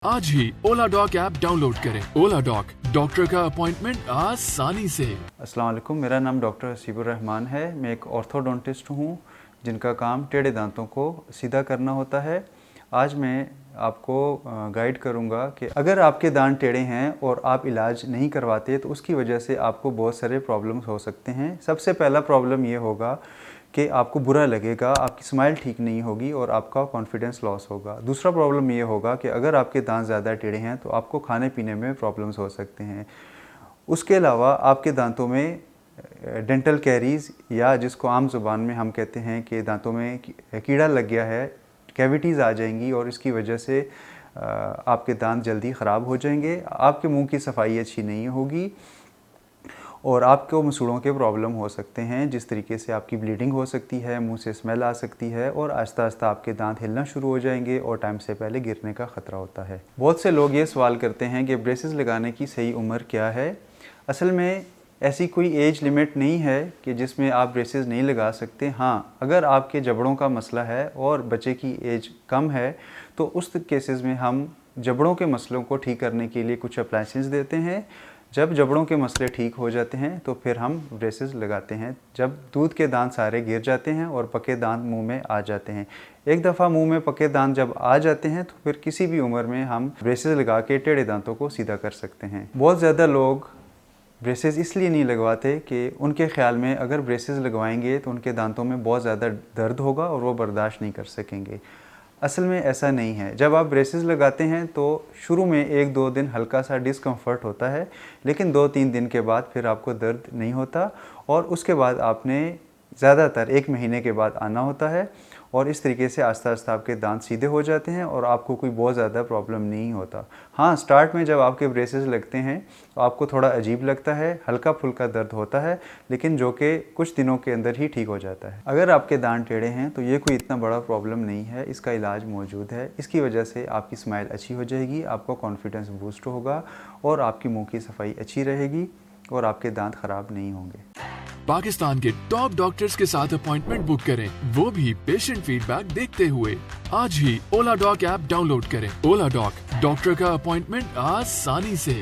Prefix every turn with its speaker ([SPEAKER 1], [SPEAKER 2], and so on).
[SPEAKER 1] आज ही ओला dock app download करें। ओला dock, doctor का अपॉइंटमेंट आसानी से।
[SPEAKER 2] अस्सलाम वालेकुम, मेरा नाम डॉक्टर हसीबुर रहमान है। मैं एक ऑर्थोडोंटिस्ट हूँ जिनका काम टेढ़े दांतों को सीधा करना होता है। आज मैं आपको गाइड करूँगा कि अगर आपके दांत टेढ़े हैं और आप इलाज नहीं करवाते तो उसकी वजह से आपको बहुत सारे प्रॉब्लम्स हो सकते हैं। सबसे पहला प्रॉब्लम ये होगा कि आपको बुरा लगेगा, आपकी स्माइल ठीक नहीं होगी और आपका कॉन्फिडेंस लॉस होगा। दूसरा प्रॉब्लम ये होगा कि अगर आपके दांत ज़्यादा टेढ़े हैं तो आपको खाने पीने में प्रॉब्लम्स हो सकते हैं। उसके अलावा आपके दांतों में डेंटल कैरीज़ या जिसको आम ज़ुबान में हम कहते हैं कि दांतों में कीड़ा लग गया है, कैविटीज़ आ जाएंगी और इसकी वजह से आपके दांत जल्दी ख़राब हो जाएंगे। आपके मुंह की सफाई अच्छी नहीं होगी और आपको मसूड़ों के प्रॉब्लम हो सकते हैं, जिस तरीके से आपकी ब्लीडिंग हो सकती है, मुंह से स्मेल आ सकती है और आहिस्ता आहिस्ता आपके दांत हिलना शुरू हो जाएंगे और टाइम से पहले गिरने का ख़तरा होता है। बहुत से लोग ये सवाल करते हैं कि ब्रेसेस लगाने की सही उम्र क्या है। असल में ऐसी कोई एज लिमिट नहीं है कि जिसमें आप ब्रेसेस नहीं लगा सकते। हाँ, अगर आपके जबड़ों का मसला है और बच्चे की एज कम है तो उस केसेस में हम जबड़ों के मसलों को ठीक करने के लिए कुछ अप्लायंसेस देते हैं। जब जबड़ों के मसले ठीक हो जाते हैं तो फिर हम ब्रेसेस लगाते हैं। जब दूध के दांत सारे गिर जाते हैं और पके दांत मुंह में आ जाते हैं। एक दफ़ा मुंह में पके दांत जब आ जाते हैं तो फिर किसी भी उम्र में हम ब्रेसेस लगा के टेढ़े दांतों को सीधा कर सकते हैं। बहुत ज़्यादा लोग ब्रेसेस इसलिए नहीं लगवाते कि उनके ख़्याल में अगर ब्रेसेस लगवाएंगे तो उनके दांतों में बहुत ज़्यादा दर्द होगा और वो बर्दाश्त नहीं कर सकेंगे। असल में ऐसा नहीं है। जब आप ब्रेसेस लगाते हैं तो शुरू में 1-2 दिन हल्का सा डिस्कम्फर्ट होता है, लेकिन 2-3 दिन के बाद फिर आपको दर्द नहीं होता और उसके बाद आपने ज़्यादातर 1 महीने के बाद आना होता है और इस तरीके से आस्ता आस्ता आपके दांत सीधे हो जाते हैं और आपको कोई बहुत ज़्यादा प्रॉब्लम नहीं होता। हाँ, स्टार्ट में जब आपके ब्रेसेस लगते हैं तो आपको थोड़ा अजीब लगता है, हल्का फुल्का दर्द होता है, लेकिन जो कि कुछ दिनों के अंदर ही ठीक हो जाता है। अगर आपके दांत टेढ़े हैं तो ये कोई इतना बड़ा प्रॉब्लम नहीं है, इसका इलाज मौजूद है। इसकी वजह से आपकी स्माइल अच्छी हो जाएगी, आपका कॉन्फिडेंस बूस्ट होगा और आपकी मुँह की सफाई अच्छी रहेगी और आपके दांत ख़राब नहीं होंगे।
[SPEAKER 1] पाकिस्तान के टॉप डॉक्टर्स के साथ अपॉइंटमेंट बुक करें, वो भी पेशेंट फीडबैक देखते हुए। आज ही ओला डॉक ऐप डाउनलोड करें। ओला डॉक, डॉक्टर का अपॉइंटमेंट आसानी से।